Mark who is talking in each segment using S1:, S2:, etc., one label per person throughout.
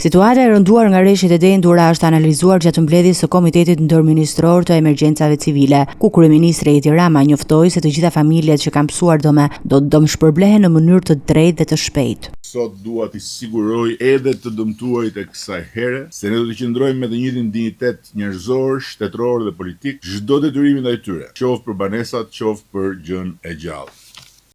S1: Situata e rënduar nga rreshtet e dendura është analizuar gjatë mbledhjes së Komitetit Ndërministror të Emergjencave Civile, ku kryeministri Edi Rama njoftoi se të gjitha familjet që kanë psuar dome do të dëmshpërblehen në mënyrë të drejtë dhe të shpejtë.
S2: Sot dua t'i siguroj edhe të dëmtuarit e kësaj here se ne do të qëndrojmë me të njëjtin dinjitet njerëzor, shtetëror dhe politik çdo detyrim ndaj tyre, qoftë për banesat, qoftë për gjën e gjallë.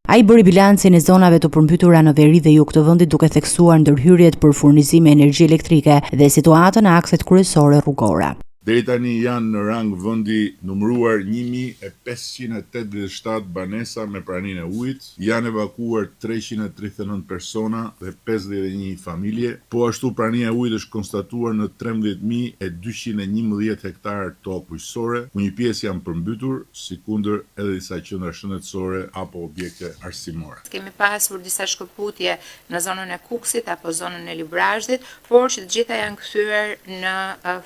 S1: Ai bëri bilancin e zonave të përmbytura në veri dhe jug të vendit duke theksuar ndërhyrjet për furnizim me energji elektrike dhe situatën në akset kryesore rrugore.
S2: Deri tani janë në rang vendi numëruar 1587 banesa me praninë e ujit, janë evakuuar 339 persona dhe 51 familje, po ashtu prania e ujit është konstatuar në 13.211 hektar tokë bujqësore, ku një pjesë janë përmbytur, sikundër edhe disa qendra shëndetësore apo objekte arsimore.
S3: Kemi pasur disa shkëputje në zonën e Kuksit apo zonën e Librazhdit, por që të gjitha janë kthyer në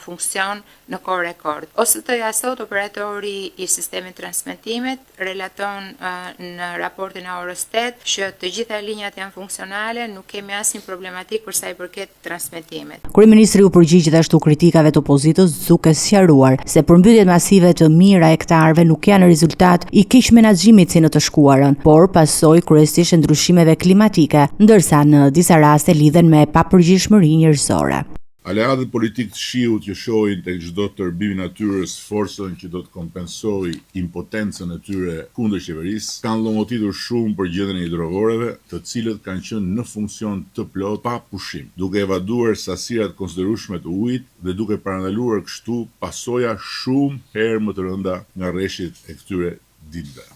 S3: funksion në kohë rekord. Ose të sot operatori i sistemit transmetimit relaton në raportin e orës 8 që të gjitha linjat janë funksionale, nuk kemi asnjë problematik për sa i përket transmetimit.
S1: Kryeministri u përgjigj gjithashtu kritikave të opozitës duke sqaruar se përmbytjet masive të mijëra hektarëve nuk janë rezultat i keq menaxhimit si në të shkuarën, por pasojë kryesisht e ndryshimeve klimatike, ndërsa në disa raste lidhen me papërgjegjshmëri njerëzore.
S2: Aleatët politikë të shiut që shohin tek çdo tërbim i natyrës forcën që do të kompensojë impotencën e tyre kundër qeverisë, kanë llomotitur shumë për gjendjen e hidrovoreve, të cilët kanë qenë në funksion të plot pa pushim, duke evaduar sasira të konsiderueshme të ujit dhe duke parandaluar kështu pasoja shumë herë më të rënda nga rreshtit e këtyre ditëve.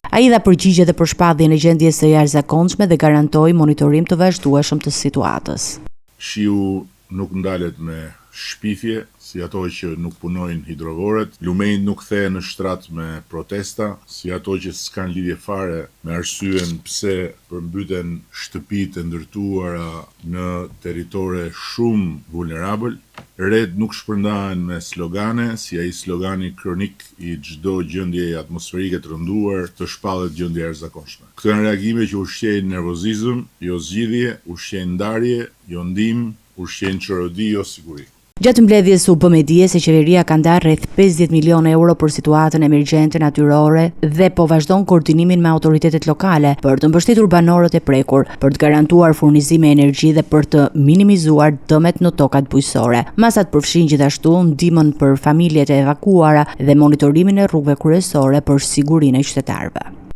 S1: Ai dha përgjigje edhe për shpalljen e gjendjes së jashtëzakonshme dhe garantoi monitorim të vazhdueshëm të situatës.
S2: Shiu nuk ndalet me shpifje, si ato që nuk punojnë hidrovoret, lumejnë nuk kthehen në shtrat me protesta, si ato që s'kan lidhje fare me arsyen pse përmbyten shtëpitë e ndërtuara në territore shumë vulnerabël. Red nuk shpërndahen me slogane, si ai slogani kronik i çdo gjendje atmosferike të rënduar, të shpallet gjendja e jashtëzakonshme. Këto janë reagime që ushqejnë nervozizëm, jo zgjidhje, ushqejnë ndarje, jo ndihmë, ushqejnë çorodi, jo siguri.
S1: Gjatë mbledhjes u bë me dije se qeveria ka ndarë rreth 50 milionë euro për situatën emergjente natyrore dhe po vazhdon koordinimin me autoritetet lokale për të mbështetur banorët e prekur, për të garantuar furnizim me energji dhe për të minimizuar dëmet në tokat bujqësore. Masat përfshin gjithashtu ndihmën për familjet e evakuara dhe monitorimin e rrugëve kryesore për sigurinë e qytetarëve.